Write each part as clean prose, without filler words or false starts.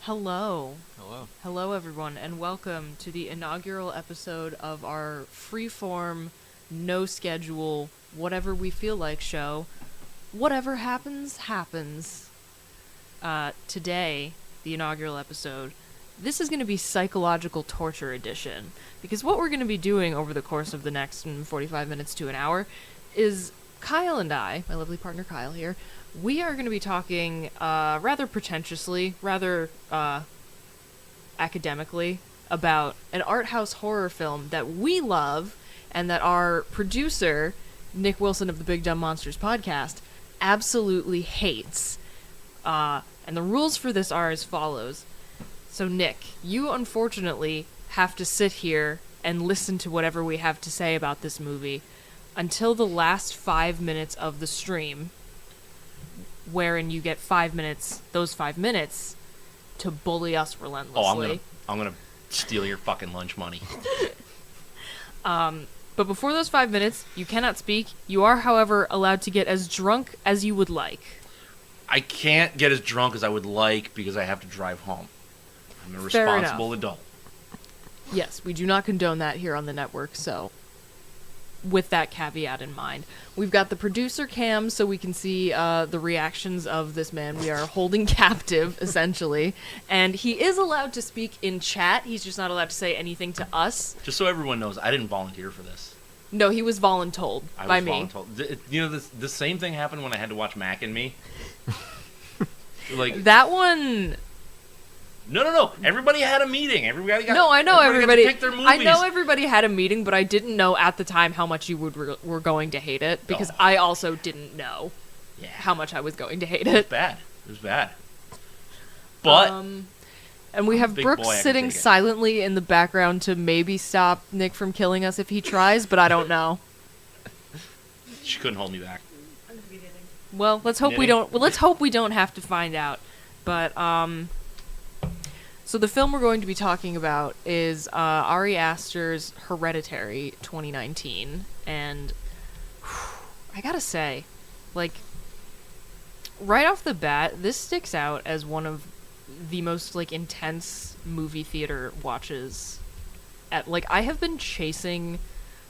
Hello. Hello. Hello, everyone, and welcome to the inaugural episode of our freeform, no schedule, whatever we feel like show. Whatever happens, happens. Today, the inaugural episode, this is going to be Psychological Torture Edition. Because what we're going to be doing over the course of the next 45 minutes to an hour is Kyle and I, my lovely partner Kyle here, we are going to be talking rather pretentiously, rather academically, about an art house horror film that we love and that our producer, Nick Wilson of the Big Dumb Monsters podcast, absolutely hates. And the rules for this are as follows. So, Nick, you unfortunately have to sit here and listen to whatever we have to say about this movie until the last 5 minutes of the stream, wherein you get 5 minutes, those 5 minutes, to bully us relentlessly. I'm gonna steal your fucking lunch money. But before those 5 minutes, you cannot speak. You are, however, allowed to get as drunk as you would like. I can't get as drunk as I would like because I have to drive home. I'm a responsible adult. Yes, we do not condone that here on the network, so with that caveat in mind. We've got the producer cam so we can see the reactions of this man we are holding captive, essentially. And he is allowed to speak in chat. He's just not allowed to say anything to us. Just so everyone knows, I didn't volunteer for this. No, he was voluntold by me. Voluntold. You know, the same thing happened when I had to watch Mac and Me. Like that one. No. Everybody had a meeting. Everybody got. No, I know everybody. Got to pick their movies. I know everybody had a meeting, but I didn't know at the time how much you were going to hate it because I also didn't know how much I was going to hate it. It was bad. But and we have Brooke sitting silently in the background to maybe stop Nick from killing us if he tries, but I don't know. She couldn't hold me back. Well, let's hope we don't. Well, let's hope we don't have to find out. But so the film we're going to be talking about is Ari Aster's Hereditary 2019, and I gotta say, like, right off the bat, this sticks out as one of the most, like, intense movie theater watches. I have been chasing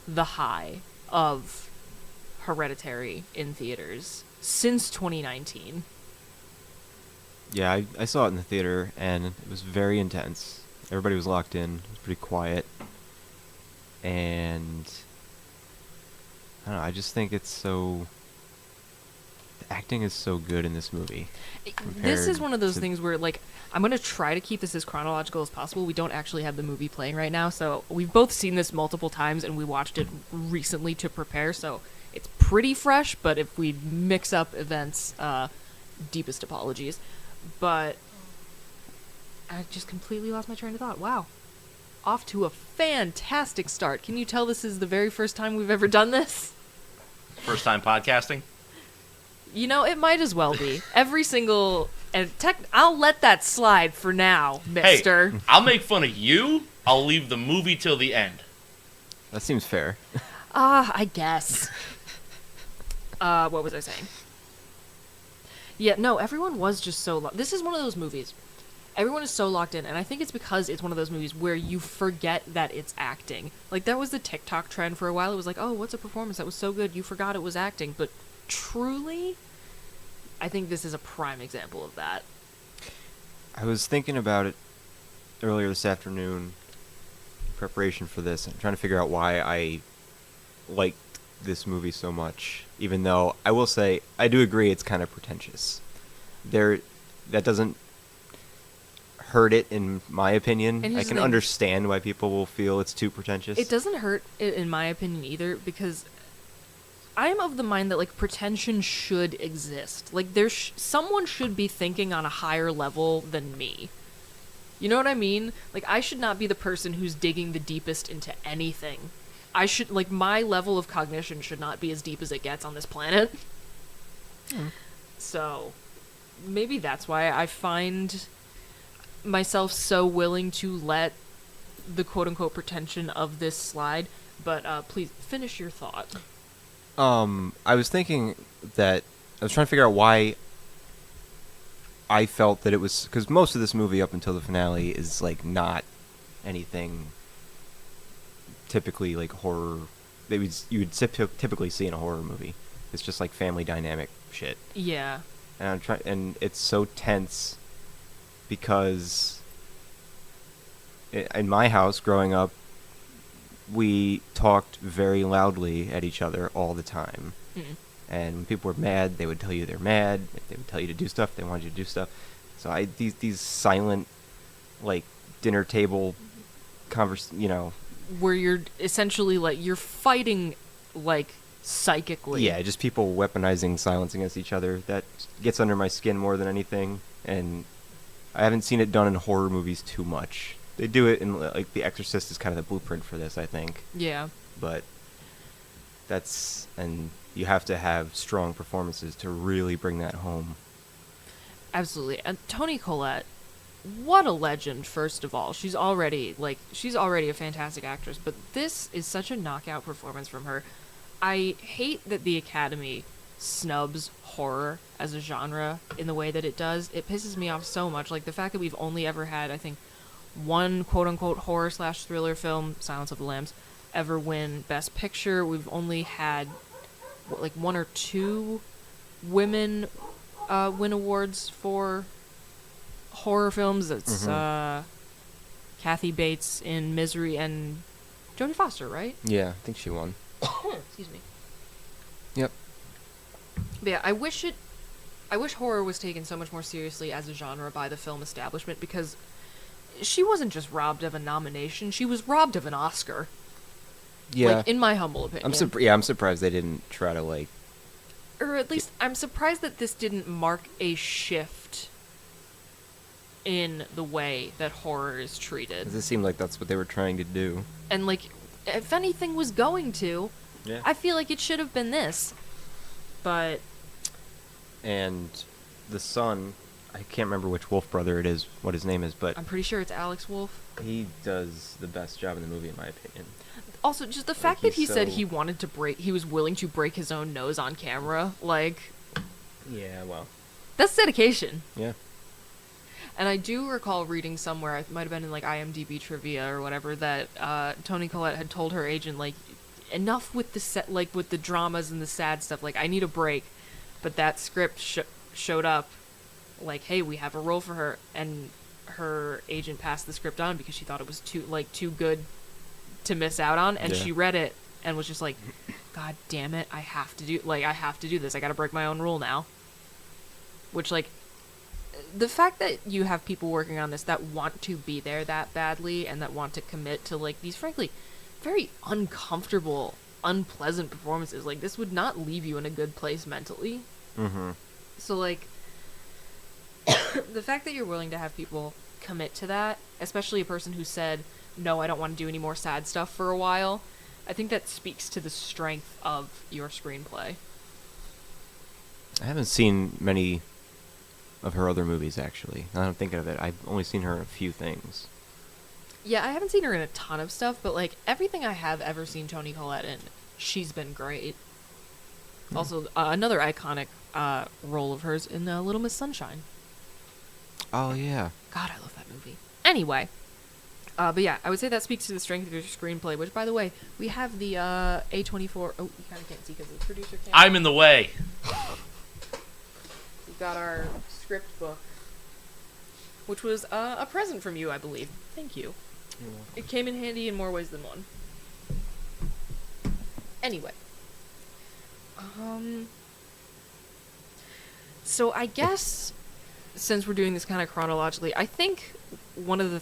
the high of Hereditary in theaters since 2019. Yeah, I saw it in the theater, and it was very intense. Everybody was locked in. It was pretty quiet. And I don't know, I just think it's so... The acting is so good in this movie. This is one of those things where, like, I'm going to try to keep this as chronological as possible. We don't actually have the movie playing right now, so we've both seen this multiple times, and we watched it recently to prepare, so it's pretty fresh, but if we mix up events, deepest apologies. But I just completely lost my train of thought. Wow. Off to a fantastic start. Can you tell this is the very first time we've ever done this? First time podcasting? You know, it might as well be. Every single... I'll let that slide for now, mister. Hey, I'll make fun of you. I'll leave the movie till the end. That seems fair. I guess. What was I saying? Yeah, no, everyone was just so... This is one of those movies. Everyone is so locked in, and I think it's because it's one of those movies where you forget that it's acting. Like, that was the TikTok trend for a while. It was like, oh, what's a performance? That was so good. You forgot it was acting. But truly, I think this is a prime example of that. I was thinking about it earlier this afternoon in preparation for this, and trying to figure out why I liked this movie so much, even though I will say I do agree it's kind of pretentious. That doesn't hurt it, in my opinion. I can understand why people will feel it's too pretentious. It doesn't hurt it, in my opinion, either, because I am of the mind that, like, pretension should exist. Like, someone should be thinking on a higher level than me. You know what I mean? Like, I should not be the person who's digging the deepest into anything. My level of cognition should not be as deep as it gets on this planet. So, maybe that's why I find myself so willing to let the quote-unquote pretension of this slide. But, please, finish your thought. I was thinking that I was trying to figure out why I felt that it was because most of this movie up until the finale is like not anything typically like horror that you would typically see in a horror movie. It's just like family dynamic shit. Yeah. And and it's so tense because in my house growing up, we talked very loudly at each other all the time. Mm. And when people were mad, they would tell you they're mad. If they would tell you to do stuff, they wanted you to do stuff. So these silent, like, dinner table where you're essentially like you're fighting like psychically. Yeah, just people weaponizing silence against each other. That gets under my skin more than anything. And I haven't seen it done in horror movies too much. They do it in, like, The Exorcist is kind of the blueprint for this, I think. Yeah. But and you have to have strong performances to really bring that home. Absolutely. And Toni Collette, what a legend, first of all. She's already a fantastic actress, but this is such a knockout performance from her. I hate that the Academy snubs horror as a genre in the way that it does. It pisses me off so much. Like, the fact that we've only ever had, I think, one quote-unquote horror/thriller film, Silence of the Lambs, ever win Best Picture. We've only had, like, one or two women win awards for horror films. It's Kathy Bates in Misery and Jodie Foster, right? Yeah, I think she won. Excuse me. Yep. But yeah, I wish horror was taken so much more seriously as a genre by the film establishment, because she wasn't just robbed of a nomination, she was robbed of an Oscar. Yeah. Like, in my humble opinion. I'm surprised they didn't try to, like... Or at least, I'm surprised that this didn't mark a shift in the way that horror is treated. It seemed like that's what they were trying to do. And, like, if anything was going to, yeah. I feel like it should have been this. But... And the son, I can't remember which Wolf brother it is, what his name is, but... I'm pretty sure it's Alex Wolff. He does the best job in the movie, in my opinion. Also, just the fact that he said he was willing to break his own nose on camera, like... Yeah, well... That's dedication. Yeah. And I do recall reading somewhere, it might have been in, like, IMDb trivia or whatever, that Toni Collette had told her agent, like, enough with with the dramas and the sad stuff, like, I need a break. But that script showed up, like, hey, we have a role for her, and her agent passed the script on because she thought it was too good to miss out on, and she read it and was just like, God damn it, I have to do this. I gotta break my own rule now. Which, like, the fact that you have people working on this that want to be there that badly and that want to commit to, like, these frankly very uncomfortable, unpleasant performances, like, this would not leave you in a good place mentally. Mm-hmm. So, like, the fact that you're willing to have people commit to that, especially a person who said, no, I don't want to do any more sad stuff for a while, I think that speaks to the strength of your screenplay. I haven't seen many of her other movies, actually. Now that I'm thinking of it, I've only seen her in a few things. Yeah, I haven't seen her in a ton of stuff, but, like, everything I have ever seen Toni Collette in, she's been great. Also, another iconic role of hers in Little Miss Sunshine. Oh, yeah. God, I love that movie. Anyway, but yeah, I would say that speaks to the strength of your screenplay, which, by the way, we have the A24... Oh, you kind of can't see because the producer can't. I'm in the way. We've got our script book, which was a present from you, I believe. Thank you. It came in handy in more ways than one. Anyway. So I guess, since we're doing this kind of chronologically, I think one of the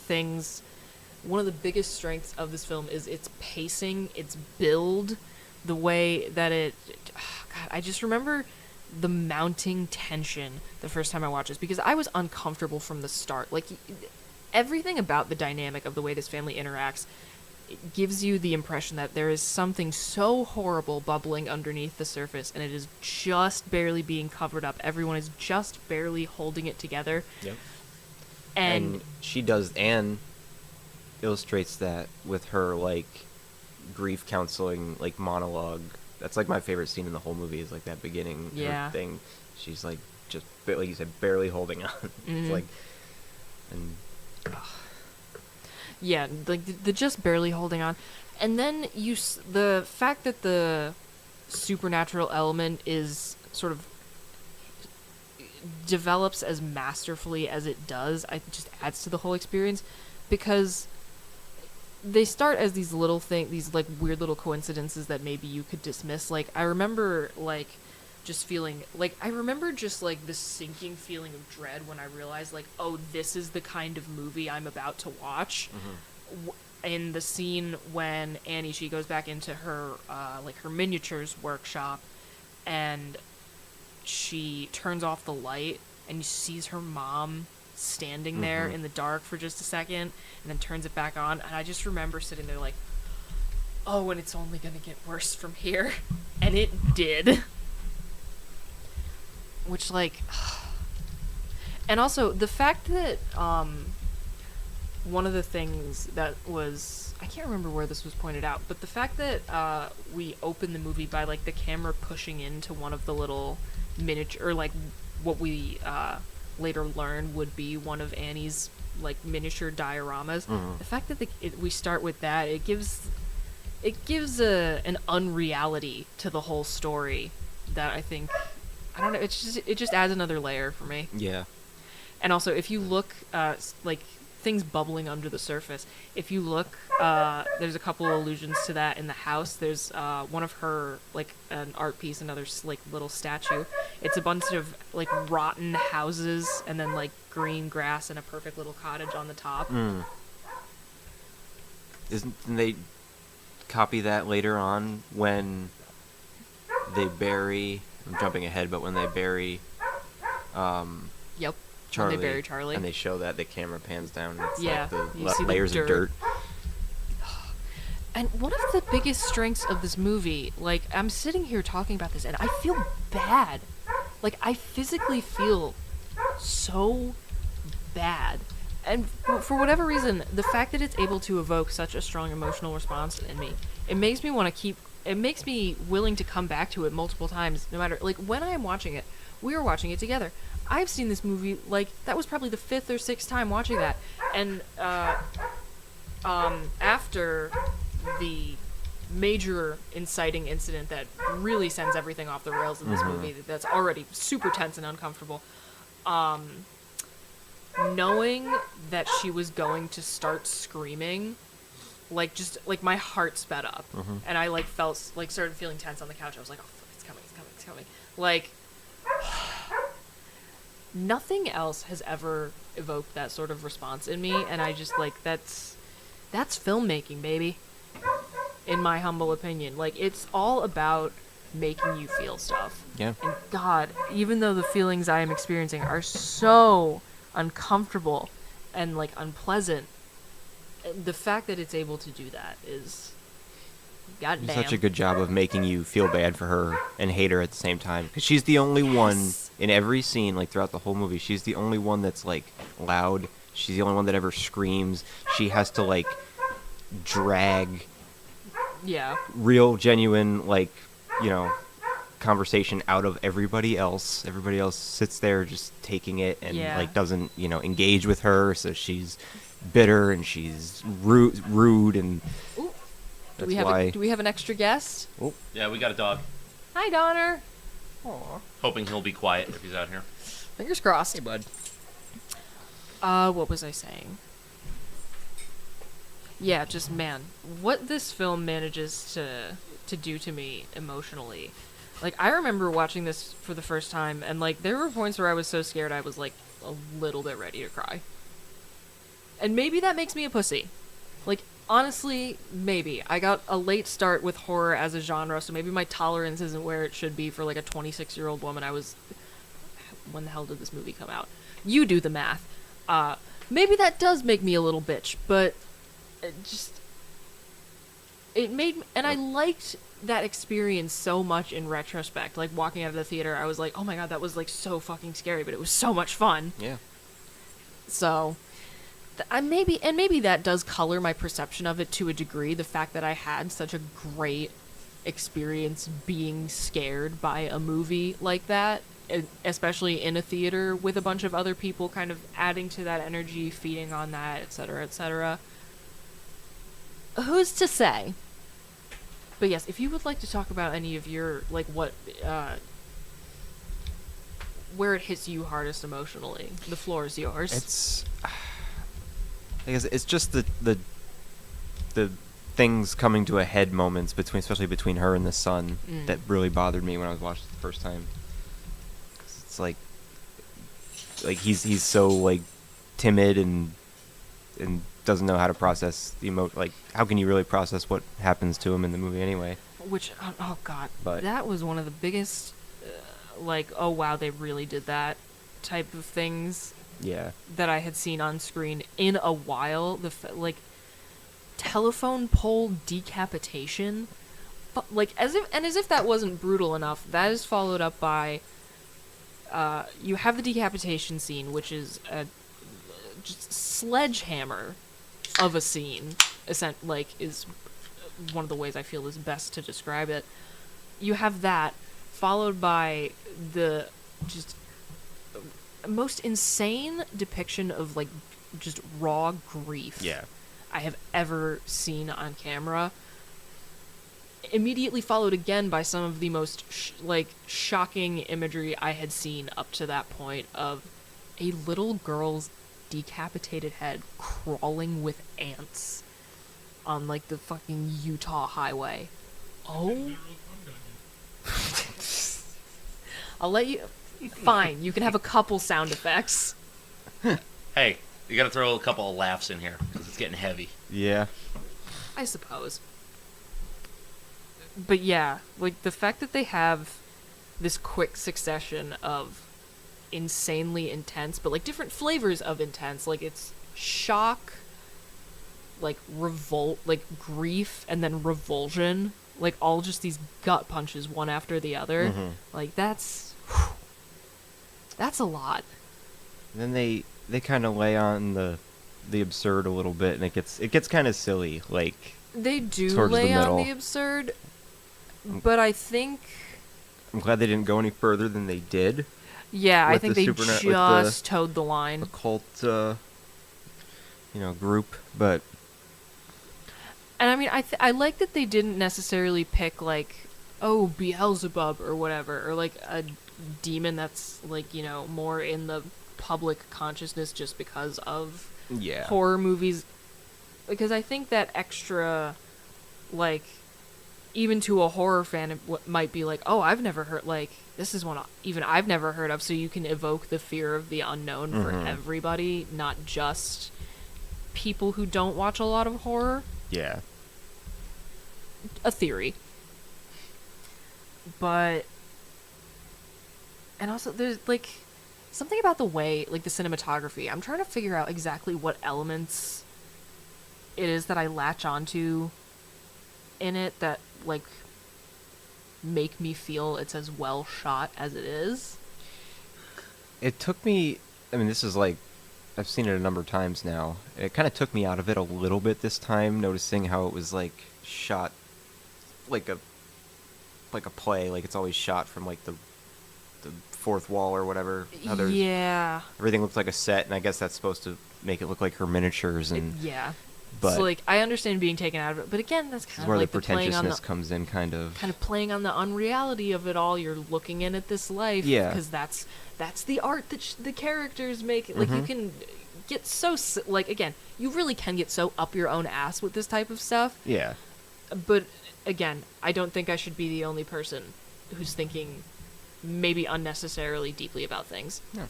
biggest strengths of this film is its pacing, its build, the way that God, I just remember the mounting tension the first time I watched this, because I was uncomfortable from the start. Like, everything about the dynamic of the way this family interacts, it gives you the impression that there is something so horrible bubbling underneath the surface, and it is just barely being covered up. Everyone is just barely holding it together. Yep. And she does, Anne illustrates that with her, like, grief counseling, like, monologue. That's, like, my favorite scene in the whole movie is, like, that beginning Yeah. thing. She's, like, just like you said, barely holding on. It's like, and Yeah, like the just barely holding on, and then the fact that the supernatural element is sort of develops as masterfully as it does, I just adds to the whole experience, because they start as these little these like weird little coincidences that maybe you could dismiss. Like I remember like just feeling like this sinking feeling of dread when I realized like, oh, this is the kind of movie I'm about to watch. In the scene when Annie, she goes back into her like her miniatures workshop, and she turns off the light and sees her mom standing there in the dark for just a second, and then turns it back on, and I just remember sitting there like, oh, and it's only gonna get worse from here. And it did. Which, like, and also the fact that one of the things that was, I can't remember where this was pointed out, but the fact that we open the movie by like the camera pushing into one of the little miniature, or like what we later learn would be one of Annie's like miniature dioramas. The fact that we start with that, it gives an unreality to the whole story that I think, I don't know, it just adds another layer for me. yeah. And also, if you look, like, things bubbling under the surface, if you look, there's a couple allusions to that in the house. There's one of her, like, an art piece, another, like, little statue. It's a bunch of, like, rotten houses and then, like, green grass and a perfect little cottage on the top. Didn't they copy that later on when they bury... I'm jumping ahead, but when they bury Yep. Charlie, When they bury Charlie. and they show that, the camera pans down, and it's Yeah, like you the see the layers of dirt. And one of the biggest strengths of this movie, like, I'm sitting here talking about this, and I feel bad. Like, I physically feel so bad. And for whatever reason, the fact that it's able to evoke such a strong emotional response in me, it makes me want to keep... It makes me willing to come back to it multiple times, no matter... Like, when I am watching it, we were watching it together. I've seen this movie, like, that was probably the 5th or 6th time watching that. And, after the major inciting incident that really sends everything off the rails in this movie, that's already super tense and uncomfortable, knowing that she was going to start screaming, like, just, like, my heart sped up. And I, like, started feeling tense on the couch. I was like, oh, fuck, it's coming, it's coming, it's coming. Like, nothing else has ever evoked that sort of response in me, and I just, like, that's filmmaking, baby, in my humble opinion. Like, it's all about making you feel stuff. Yeah. And God, even though the feelings I am experiencing are so uncomfortable and, like, unpleasant, the fact that it's able to do that is goddamn. Such a good job of making you feel bad for her and hate her at the same time, because she's the only one in every scene, like throughout the whole movie. She's the only one that's like loud. She's the only one that ever screams. She has to like drag real, genuine, like, you know, conversation out of everybody else. Everybody else sits there just taking it and like doesn't, you know, engage with her, so she's bitter and she's rude and Ooh. that's why. Do we have an extra guest? Oh. Yeah, we got a dog. Hi, Donner. Aw. Hoping he'll be quiet if he's out here. Fingers crossed. Hey, bud. What was I saying? Yeah, just, man, what this film manages to do to me emotionally. Like, I remember watching this for the first time, and, like, there were points where I was so scared I was, like, a little bit ready to cry. And maybe that makes me a pussy. Like, honestly, maybe. I got a late start with horror as a genre, so maybe my tolerance isn't where it should be for, like, a 26-year-old woman. When the hell did this movie come out? You do the math. Maybe that does make me a little bitch, but it made... And I liked that experience so much in retrospect. Like, walking out of the theater, I was like, oh my god, that was, like, so fucking scary, but it was so much fun. Yeah. So... maybe that does color my perception of it to a degree, the fact that I had such a great experience being scared by a movie like that. especially in a theater with a bunch of other people kind of adding to that energy, feeding on that, etc., etc. Who's to say? But yes, if you would like to talk about any of your, like, what, where it hits you hardest emotionally, the floor is yours. It's, I guess it's just the things coming to a head moments between, especially between her and the son, that really bothered me when I was watching it the first time. 'Cause it's like he's so like timid and doesn't know how to process the like, how can you really process what happens to him in the movie anyway? Which, oh god, But that was one of the biggest, like, oh wow, they really did that type of things yeah, that I had seen on screen in a while. Like, telephone pole decapitation, but like, as if that wasn't brutal enough, that is followed up by, you have the decapitation scene, which is a just sledgehammer of a scene, like, is one of the ways I feel is best to describe it. You have that, followed by the just most insane depiction of, like, just raw grief I have ever seen on camera. Immediately followed again by some of the most shocking imagery I had seen up to that point, of a little girl's decapitated head crawling with ants on, like, the fucking Utah highway. Oh. I'll let you... Fine, you can have a couple sound effects. Hey, you gotta throw a couple of laughs in here, because it's getting heavy. yeah. I suppose. But yeah, like, the fact that they have this quick succession of insanely intense, but, like, different flavors of intense. Like, it's shock, like, revolt, like, grief, and then revulsion. Like, all just these gut punches, one after the other. Mhm. Like, that's a lot. And then they kind of lay on the absurd a little bit, and it gets kind of silly. Like, They do towards the lay on middle. the absurd, but I think... I'm glad they didn't go any further than they did. Yeah, I With think the they with just towed the line. Occult, group, but And I mean, I like that they didn't necessarily pick, like, oh, Beelzebub or whatever, or like a demon that's, like, you know, more in the public consciousness just because of yeah, horror movies. Because I think that extra, like, even to a horror fan, it might be like, oh, I've never heard, like, this is one even I've never heard of, so you can evoke the fear of the unknown for everybody, not just people who don't watch a lot of horror. yeah. A theory. But, and also there's, like, something about the way, like, the cinematography. I'm trying to figure out exactly what elements it is that I latch onto in it that, like, make me feel it's as well shot as it is. It took me. I mean, this is like, I've seen it a number of times now. It kind of took me out of it a little bit this time, noticing how it was, like, shot like a play, like it's always shot from, like, the fourth wall or whatever. How Yeah. everything looks like a set, and I guess that's supposed to make it look like her miniatures. And Yeah. but So, like, I understand being taken out of it, but again, that's this is kind of where like the the playing on pretentiousness the comes in, kind of playing on the unreality of it all. You're looking in at this life, Yeah. because that's the art that the characters make. Like, you can get so like, again, you really can get so up your own ass with this type of stuff. Yeah. But again, I don't think I should be the only person who's thinking maybe unnecessarily deeply about things. Yeah.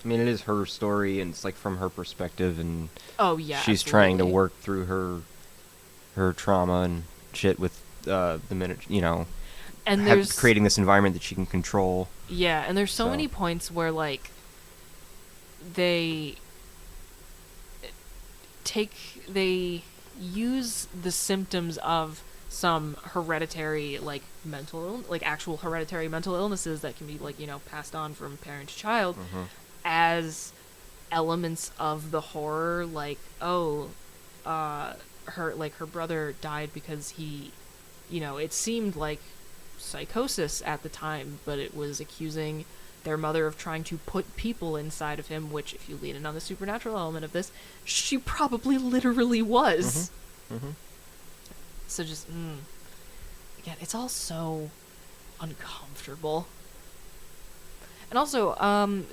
I mean, it is her story, and it's, like, from her perspective, and Oh yeah, she's trying to absolutely. work through her trauma and shit with the minute, And there's creating this environment that she can control. Yeah, and there's so So. many points where, like, they use the symptoms of some hereditary, like, actual hereditary mental illnesses that can be, like, you know, passed on from parent to child as elements of the horror. Like, oh, her brother died because he, you know, it seemed like psychosis at the time, but it was accusing their mother of trying to put people inside of him, which, if you lean in on the supernatural element of this, she probably literally was. So just, again, it's all so uncomfortable. And also,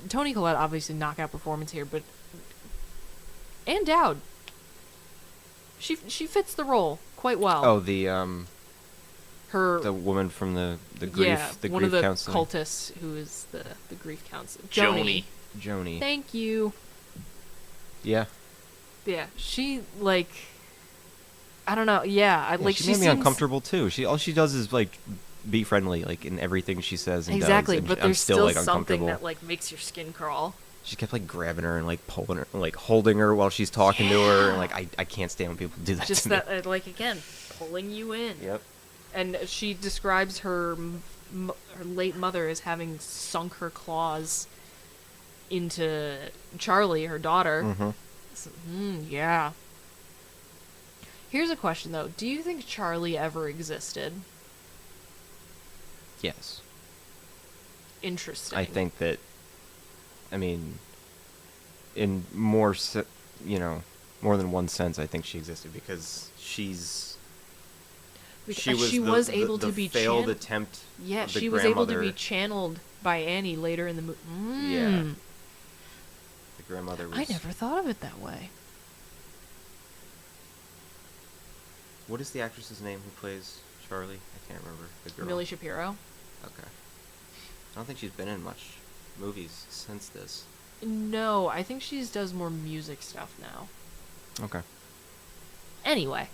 Toni Collette, obviously knockout performance here, but Ann Dowd, she fits the role quite well. Oh, the woman from the grief, yeah, the one grief of the counseling. cultists who is the grief counselor. Joni. Thank you. Yeah. Yeah, she, like, I don't know. Yeah, She made me uncomfortable too. All she does is like be friendly, like in everything she says and exactly, does. And but I'm there's still like something uncomfortable. that like makes your skin crawl. She kept like grabbing her and like pulling her, and, like holding her while she's talking to her, and like I can't stand when people do that. Just to that, me. like, again, pulling you in. Yep. And she describes her late mother as having sunk her claws into Charlie, her daughter. So, yeah. Here's a question, though. Do you think Charlie ever existed? Yes. Interesting. I think that. I mean, in more than one sense, I think she existed because she was able the to be failed attempt. Yeah, of the she was able to be grandmother. channeled by Annie later in the movie. Yeah. The grandmother was. I never thought of it that way. What is the actress's name who plays Charlie? I can't remember. The girl. Millie Shapiro? Okay. I don't think she's been in much movies since this. No, I think she does more music stuff now. Okay. Anyway.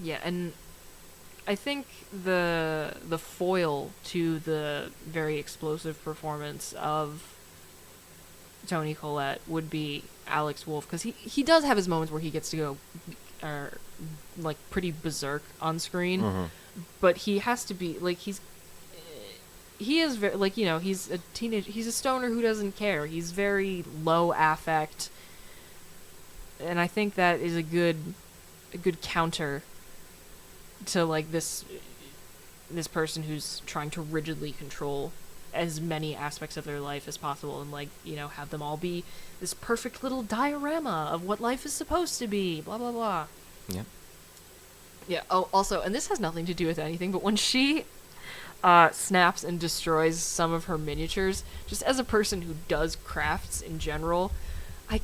Yeah, and I think the foil to the very explosive performance of Toni Collette would be Alex Wolff, because he does have his moments where he gets to go like pretty berserk on screen, but he has to be like he is very, like, he's a teenage, he's a stoner who doesn't care. He's very low affect, and I think that is a good counter to like this person who's trying to rigidly control as many aspects of their life as possible, and like, have them all be this perfect little diorama of what life is supposed to be, blah blah blah. Yeah. Yeah. Oh, also, and this has nothing to do with anything, but when she snaps and destroys some of her miniatures, just as a person who does crafts in general, I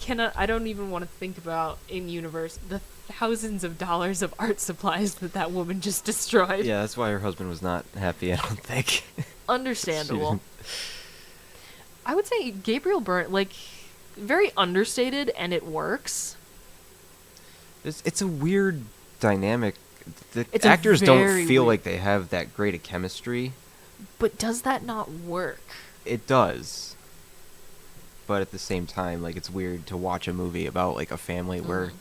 don't even want to think about in universe the thousands of dollars of art supplies that woman just destroyed. Yeah, that's why her husband was not happy, I don't think. Understandable. I would say Gabriel Byrne, like, very understated, and it works. It's a weird dynamic. The It's a actors don't very feel weird- like they have that great a chemistry. But does that not work? It does. But at the same time, like, it's weird to watch a movie about like a family where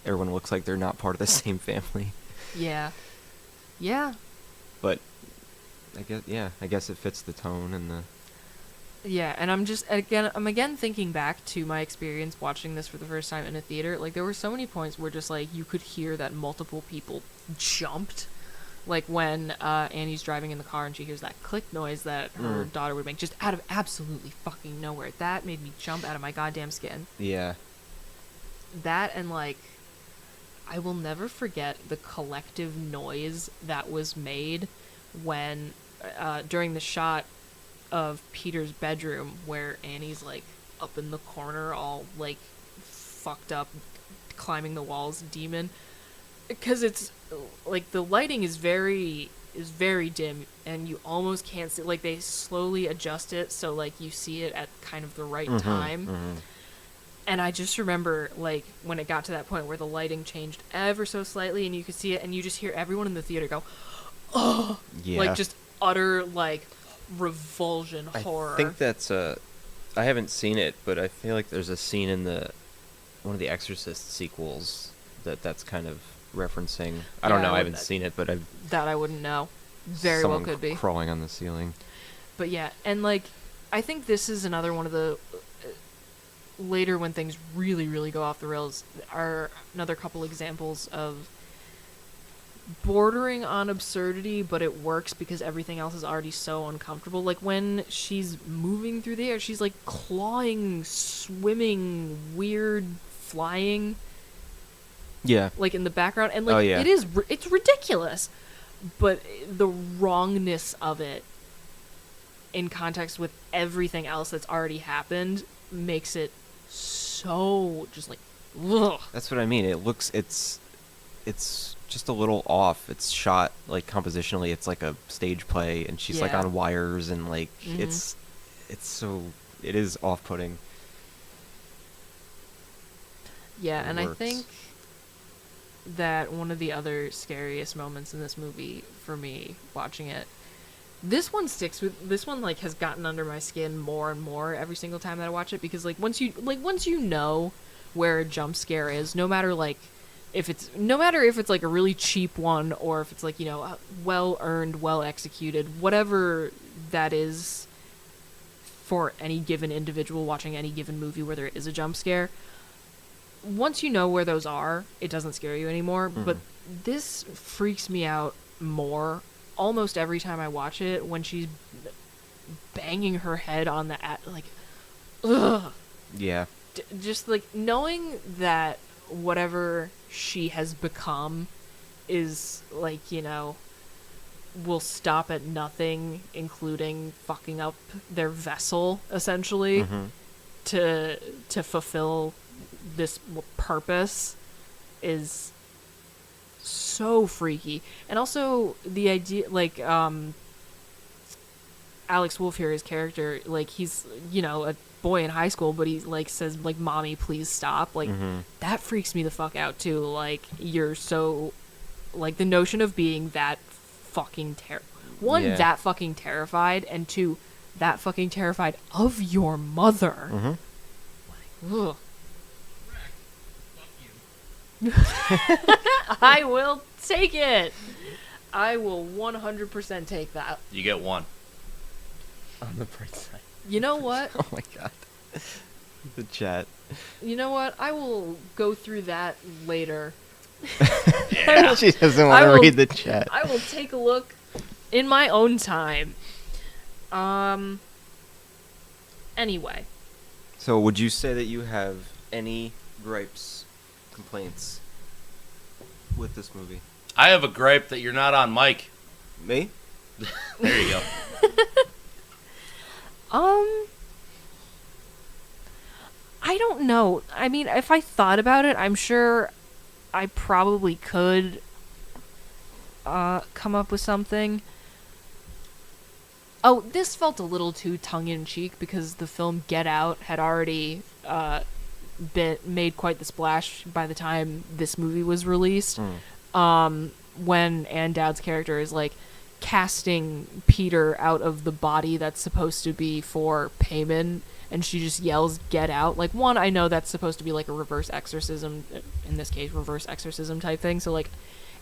everyone looks like they're not part of the same family. Yeah. Yeah. But I guess it fits the tone and the. Yeah, and I'm again thinking back to my experience watching this for the first time in a theater. Like, there were so many points where just like you could hear that multiple people jumped. Like when Annie's driving in the car and she hears that click noise that her daughter would make just out of absolutely fucking nowhere. That made me jump out of my goddamn skin. Yeah. That, and like, I will never forget the collective noise that was made when during the shot of Peter's bedroom where Annie's like up in the corner all like fucked up climbing the walls demon, because it's like the lighting is very dim and you almost can't see, like they slowly adjust it so like you see it at kind of the right time. And I just remember like when it got to that point where the lighting changed ever so slightly and you could see it and you just hear everyone in the theater go, oh, Yeah. like just utter like revulsion, horror. I think that's I haven't seen it, but I feel like there's a scene in one of the Exorcist sequels that's kind of referencing. I don't know. I haven't seen it, but I've that I wouldn't know. Very well someone could be. crawling on the ceiling. But yeah, and like I think this is another one of the later when things really really go off the rails are another couple examples of bordering on absurdity, but it works because everything else is already so uncomfortable. Like when she's moving through the air, she's like clawing, swimming, weird, flying. Yeah. Like in the background, and like Oh, yeah. it's ridiculous, but the wrongness of it in context with everything else that's already happened makes it so just like ugh. That's what I mean. It's just a little off. It's shot like compositionally. It's like a stage play, and she's like Yeah. on wires, and like Mhm. it is off-putting. Yeah, It and I works. think that one of the other scariest moments in this movie for me watching it, this one like has gotten under my skin more and more every single time that I watch it, because like once you know where a jump scare is, no matter if it's like a really cheap one or if it's like, you know, well earned, well executed, whatever that is for any given individual watching any given movie where there is a jump scare, once you know where those are, it doesn't scare you anymore. Mhm. But this freaks me out more almost every time I watch it, when she's banging her head on the like, ugh. Yeah. Just like knowing that whatever she has become is like, you know, will stop at nothing, including fucking up their vessel essentially Mhm. to fulfill this purpose, is so freaky. And also the idea, like, Alex Wolff here, his character, like, he's, you know, a boy in high school, but he like says like, "Mommy, please stop." Like, Mhm. that freaks me the fuck out too. Like, you're so, like, the notion of being that fucking Yeah. that fucking terrified, and two, that fucking terrified of your mother. Mhm. Ugh. I will take it. I will 100% take that. You get one. On the bright side. You know what? Oh my god. The chat. You know what? I will go through that later. Yeah. She doesn't I want to will- read the chat. I will take a look in my own time. Anyway. So, would you say that you have any gripes, complaints with this movie? I have a gripe that you're not on mic. Me? There you go. I don't know. I mean, if I thought about it, I'm sure I probably could come up with something. Oh, this felt a little too tongue-in-cheek because the film Get Out had already been made quite the splash by the time this movie was released. When Ann Dowd's character is like casting Peter out of the body that's supposed to be for payment, and she just yells "Get out!" Like, one, I know that's supposed to be like a reverse exorcism, in this case, reverse exorcism type thing. So like,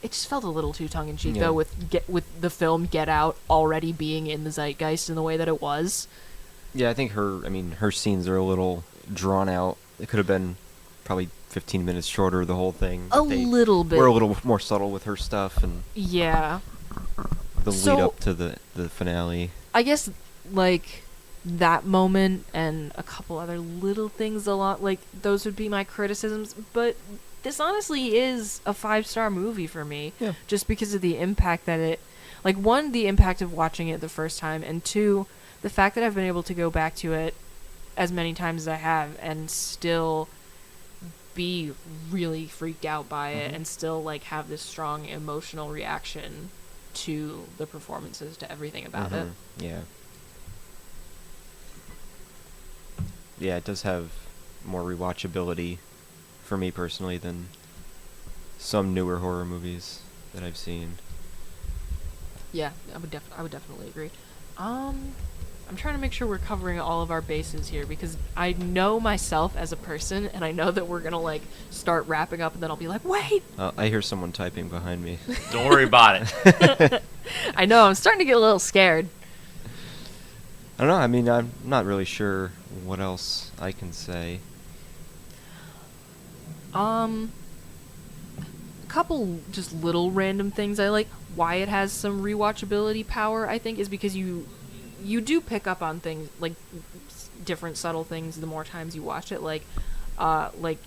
it just felt a little too tongue in cheek Yeah. though, with the film Get Out already being in the zeitgeist in the way that it was. Yeah, I think her scenes are a little drawn out. It could have been probably 15 minutes shorter, the whole thing. A They little bit. were a little more subtle with her stuff and Yeah. the So- lead up to the finale. I guess, like, that moment and a couple other little things a lot, like, those would be my criticisms, but this honestly is a 5-star movie for me. Yeah. Just because of the impact that it, like, one, the impact of watching it the first time, and two, the fact that I've been able to go back to it as many times as I have and still be really freaked out by it, Mhm. and still, like, have this strong emotional reaction to the performances, to everything about it. Yeah. Yeah, it does have more rewatchability for me personally than some newer horror movies that I've seen. Yeah, I would definitely agree. I'm trying to make sure we're covering all of our bases here, because I know myself as a person, and I know that we're gonna like start wrapping up, and then I'll be like, wait. I hear someone typing behind me. Don't worry about it. I know, I'm starting to get a little scared. I don't know. I mean, I'm not really sure what else I can say. A couple just little random things I like. Why it has some rewatchability power, I think, is because you do pick up on things, like different subtle things the more times you watch it. Like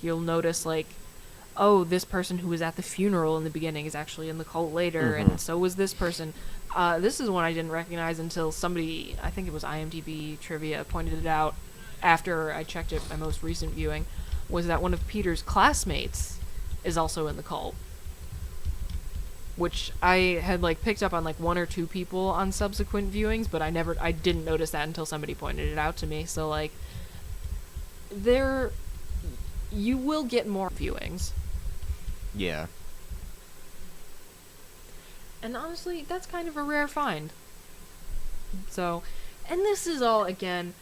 you'll notice, like, oh, this person who was at the funeral in the beginning is actually in the cult later, and so was this person. This is one I didn't recognize until somebody, I think it was IMDb Trivia, pointed it out after I checked it, my most recent viewing, was that one of Peter's classmates is also in the cult. Which I had, like, picked up on, like, one or two people on subsequent viewings, but I didn't notice that until somebody pointed it out to me. So, like, you will get more viewings. Yeah. And honestly, that's kind of a rare find. So, and this is all, again,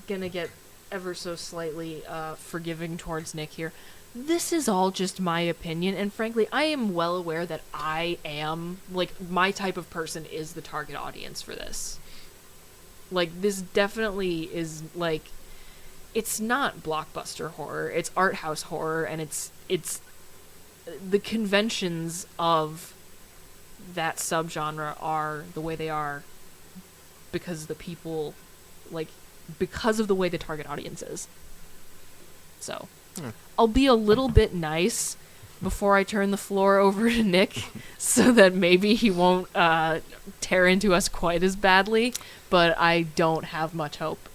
gonna get ever so slightly forgiving towards Nick here. This is all just my opinion, and frankly, I am well aware that I am, like, my type of person is the target audience for this. Like, this definitely is, like, it's not blockbuster horror, it's art house horror, and it's the conventions of that subgenre are the way they are because the people, like, because of the way the target audience is. So, I'll be a little bit nice before I turn the floor over to Nick so that maybe he won't tear into us quite as badly, but I don't have much hope.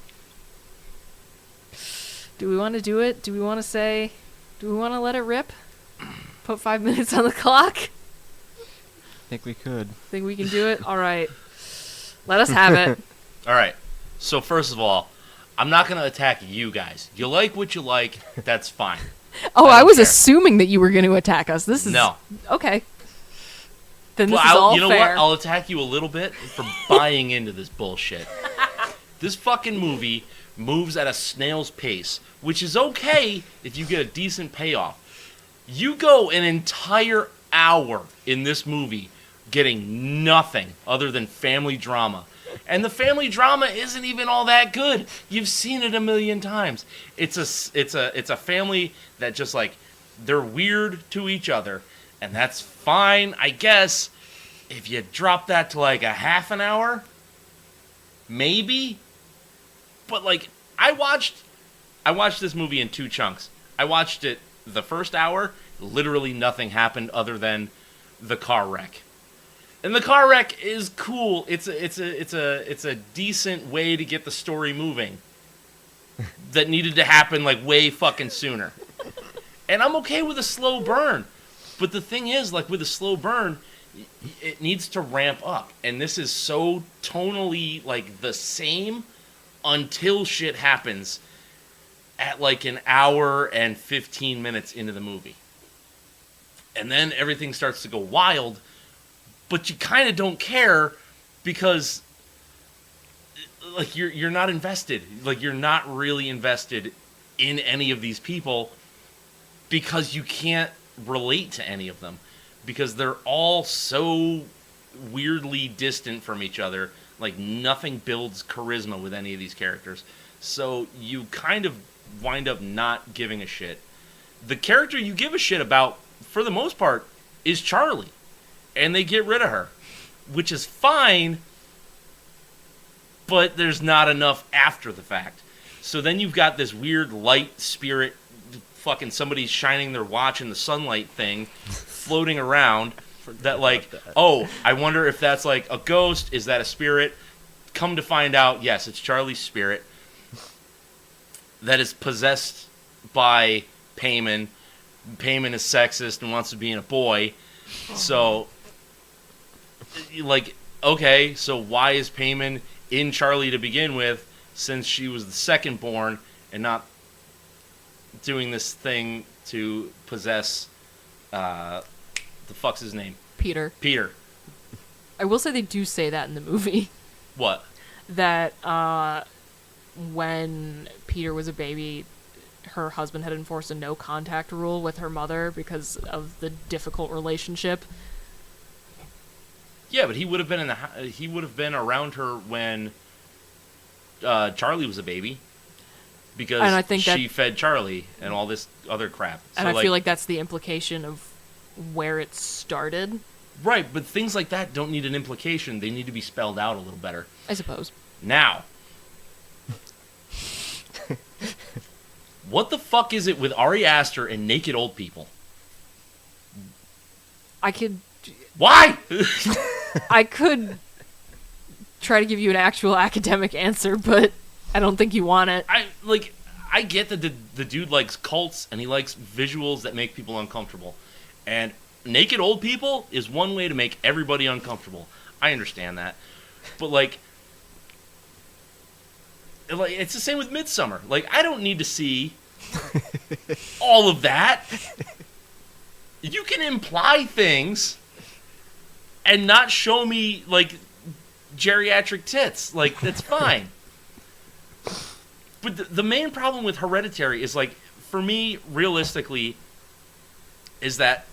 Do we want to do it? Do we want to let it rip? Put 5 minutes on the clock? Think we could. Think we can do it? All right. Let us have it. All right. So first of all, I'm not going to attack you guys. You like what you like. That's fine. Oh, I was care. assuming that you were going to attack us. This is... No. Okay. Then this Well, is all you know fair. what? I'll attack you a little bit for buying into this bullshit. This fucking movie moves at a snail's pace, which is okay if you get a decent payoff. You go an entire hour in this movie getting nothing other than family drama. And the family drama isn't even all that good. You've seen it a million times. It's a family that just, like, they're weird to each other, and that's fine, I guess. If you drop that to, like, a half an hour, maybe. But, like, I watched this movie in 2 chunks. I watched it the first hour. Literally nothing happened other than the car wreck. And the car wreck is cool. It's a decent way to get the story moving. That needed to happen, like, way fucking sooner. And I'm okay with a slow burn. But the thing is, like, with a slow burn, it needs to ramp up. And this is so tonally, like, the same until shit happens at, like, an hour and 15 minutes into the movie. And then everything starts to go wild. But you kind of don't care because, like, you're not invested. Like, you're not really invested in any of these people because you can't relate to any of them because they're all so weirdly distant from each other. Like, nothing builds charisma with any of these characters. So you kind of wind up not giving a shit. The character you give a shit about, for the most part, is Charlie. And they get rid of her, which is fine, but there's not enough after the fact. So then you've got this weird light spirit, fucking somebody's shining their watch in the sunlight thing, floating around, that, like, oh, I wonder if that's, like, a ghost, is that a spirit? Come to find out, yes, it's Charlie's spirit that is possessed by Payman. Payman is sexist and wants to be a boy, so... Like, okay, so why is Payman in Charlie to begin with, since she was the second born and not doing this thing to possess, the fuck's his name? Peter. I will say they do say that in the movie. What? That, when Peter was a baby, her husband had enforced a no-contact rule with her mother because of the difficult relationship. Yeah, but he would have been around her when Charlie was a baby, because and I think she fed Charlie and all this other crap. And so, I feel like that's the implication of where it started. Right, but things like that don't need an implication. They need to be spelled out a little better. I suppose. Now, what the fuck is it with Ari Aster and naked old people? I could Why? try to give you an actual academic answer, but I don't think you want it. I get that the dude likes cults and he likes visuals that make people uncomfortable. And naked old people is one way to make everybody uncomfortable. I understand that. But it's the same with Midsommar. I don't need to see all of that. You can imply things and not show me geriatric tits. That's fine. But the main problem with Hereditary is for me, realistically, is that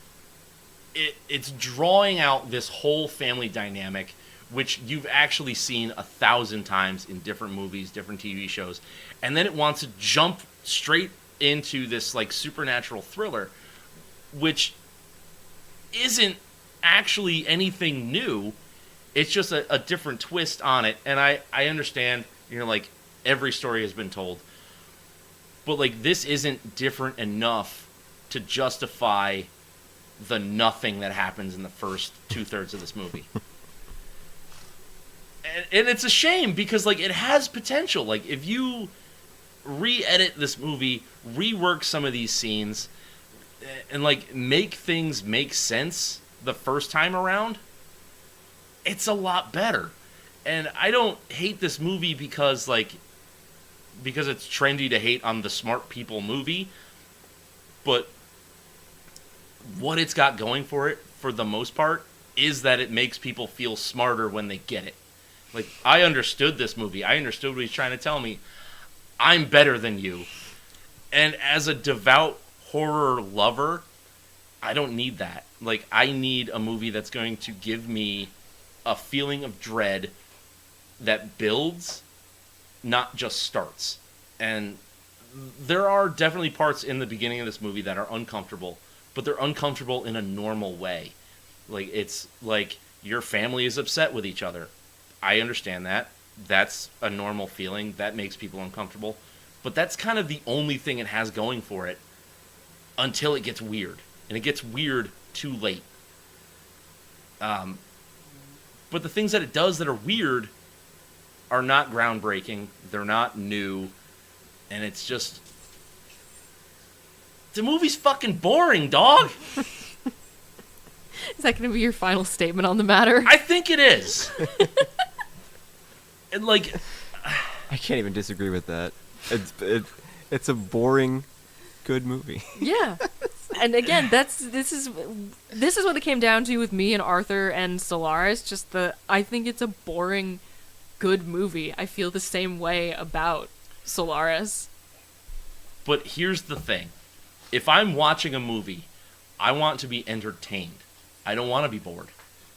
it's drawing out this whole family dynamic, which you've actually seen 1,000 times in different movies, different TV shows, and then it wants to jump straight into this supernatural thriller, which isn't actually anything new. It's just a different twist on it. And I understand, every story has been told, but this isn't different enough to justify the nothing that happens in the first 2/3 of this movie. And it's a shame because it has potential. If you re-edit this movie, rework some of these scenes, and make things make sense the first time around, it's a lot better. And I don't hate this movie because it's trendy to hate on the smart people movie, but what it's got going for it, for the most part, is that it makes people feel smarter when they get it. I understood this movie. I understood what he's trying to tell me. I'm better than you. And as a devout horror lover, I don't need that. I need a movie that's going to give me a feeling of dread that builds, not just starts. And there are definitely parts in the beginning of this movie that are uncomfortable, but they're uncomfortable in a normal way. It's your family is upset with each other. I understand that. That's a normal feeling. That makes people uncomfortable. But that's kind of the only thing it has going for it until it gets weird. And it gets weird too late. But the things that it does that are weird are not groundbreaking. They're not new. And it's just... The movie's fucking boring, dog! Is that going to be your final statement on the matter? I think it is. And I can't even disagree with that. It's a boring, good movie. Yeah. And again, this is what it came down to with me and Arthur and Solaris. I think it's a boring, good movie. I feel the same way about Solaris. But here's the thing. If I'm watching a movie, I want to be entertained. I don't want to be bored.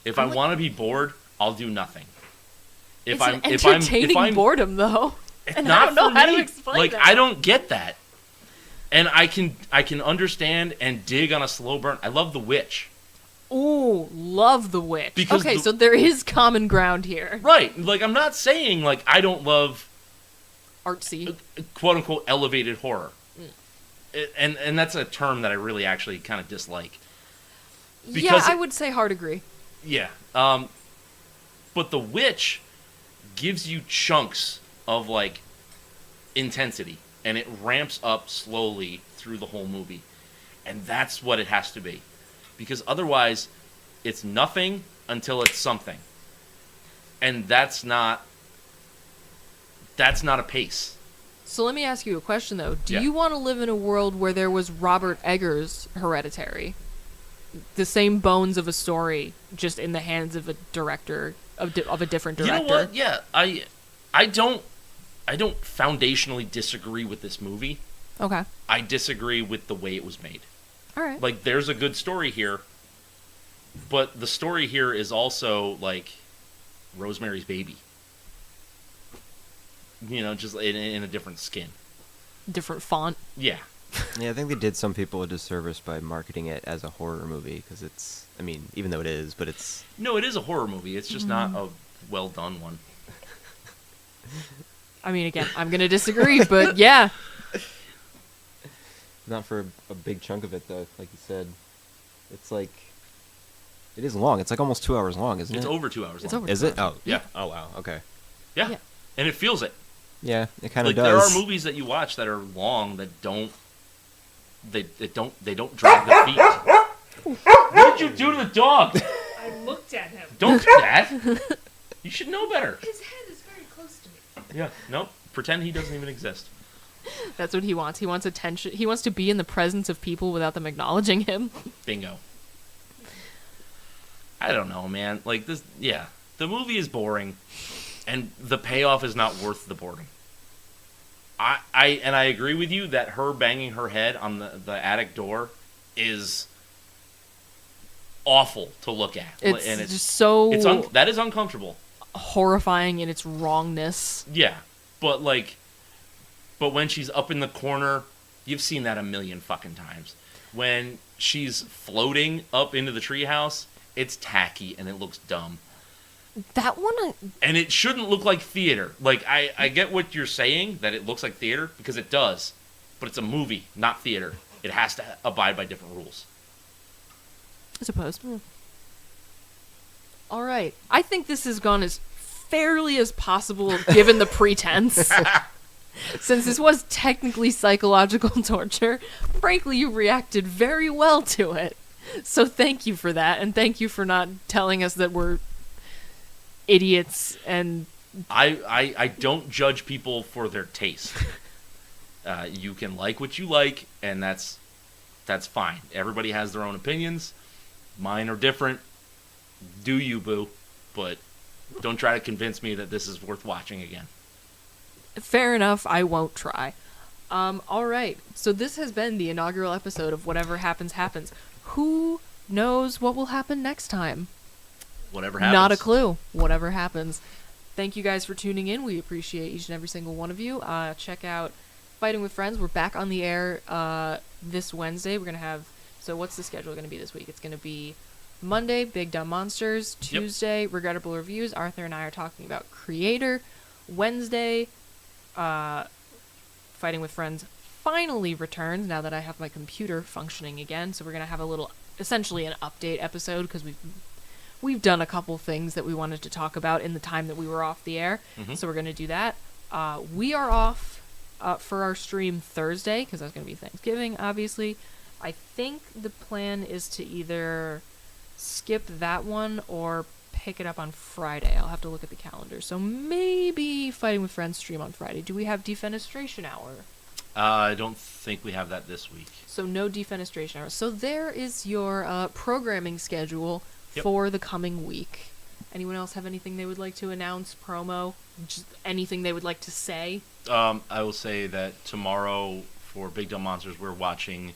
If I want to be bored, I'll do nothing. It's an entertaining boredom, though. And I don't know how to explain that. I don't get that. And I can understand and dig on a slow burn. I love The Witch. Ooh, love The Witch. So there is common ground here. Right. I'm not saying, I don't love... artsy. Quote-unquote elevated horror. And that's a term that I really actually kind of dislike. Yeah, I would say hard agree. Yeah. But The Witch gives you chunks of, intensity. And it ramps up slowly through the whole movie. And that's what it has to be. Because otherwise, it's nothing until it's something. And that's not a pace. So let me ask you a question, though. Do you want to live in a world where there was Robert Eggers' Hereditary? The same bones of a story, just in the hands of a director, of a different director. You know what? Yeah, I don't foundationally disagree with this movie. Okay. I disagree with the way it was made. All right. There's a good story here, but the story here is also, Rosemary's Baby. Just in a different skin. Different font. Yeah. Yeah, I think they did some people a disservice by marketing it as a horror movie because it's. I mean, even though it is, but it's. No, it is a horror movie. It's just not a well done one. I mean, again, I'm going to disagree, but yeah. Not for a big chunk of it, though, like you said. It's like. It is long. It's like almost 2 hours long, isn't It's it? over 2 hours It's long. over. Is it? Oh, Yeah. Oh, wow. Okay. Yeah. Yeah. And it feels it. Yeah, it kind of Like does. there are movies that you watch that are long that don't they don't drag the feet. What did you do to the dog? I looked at him. Don't do that. You should know better. His head is very close to me. Yeah. Nope. Pretend he doesn't even exist. That's what he wants. He wants attention. He wants to be in the presence of people without them acknowledging him. Bingo. I don't know, man. Like this, yeah. The movie is boring, and the payoff is not worth the boredom. I agree with you that her banging her head on the attic door is awful to look at. It's, and just so that is uncomfortable. horrifying in its wrongness. Yeah, but when she's up in the corner, you've seen that a million fucking times. When she's floating up into the treehouse, it's tacky and it looks dumb. That one, And it shouldn't look like theater. Like, I get what you're saying, that it looks like theater, because it does. But it's a movie, not theater. It has to abide by different rules. I suppose. All right. I think this has gone as fairly as possible given the pretense. Since this was technically psychological torture, frankly, you reacted very well to it. So thank you for that, and thank you for not telling us that we're idiots and... I don't judge people for their taste. You can like what you like, and that's fine. Everybody has their own opinions. Mine are different. Do you, boo. But don't try to convince me that this is worth watching again. Fair enough, I won't try. All right. So this has been the inaugural episode of Whatever Happens, Happens. Who knows what will happen next time? Whatever happens. Not a clue. Whatever happens. Thank you guys for tuning in. We appreciate each and every single one of you. Check out Fighting with Friends. We're back on the air this Wednesday. We're going to have... So what's the schedule going to be this week? It's going to be Monday, Big Dumb Monsters. Tuesday, Regrettable Reviews. Arthur and I are talking about Creator. Wednesday, Fighting with Friends finally returns now that I have my computer functioning again. So we're going to have a little... Essentially an update episode because we've done a couple things that we wanted to talk about in the time that we were off the air. Mm-hmm. So we're going to do that. We are off for our stream Thursday because that's going to be Thanksgiving, obviously. I think the plan is to either skip that one or pick it up on Friday. I'll have to look at the calendar. So maybe Fighting with Friends stream on Friday. Do we have Defenestration Hour? I don't think we have that this week. So no Defenestration Hour. So there is your programming schedule Yep. for the coming week. Anyone else have anything they would like to announce, promo, just anything they would like to say? I will say that tomorrow for Big Dumb Monsters, we're watching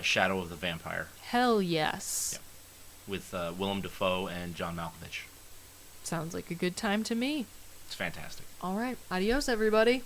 Shadow of the Vampire. Hell yes. Yep. With Willem Dafoe and John Malkovich. Sounds like a good time to me. It's fantastic. All right. Adios, everybody.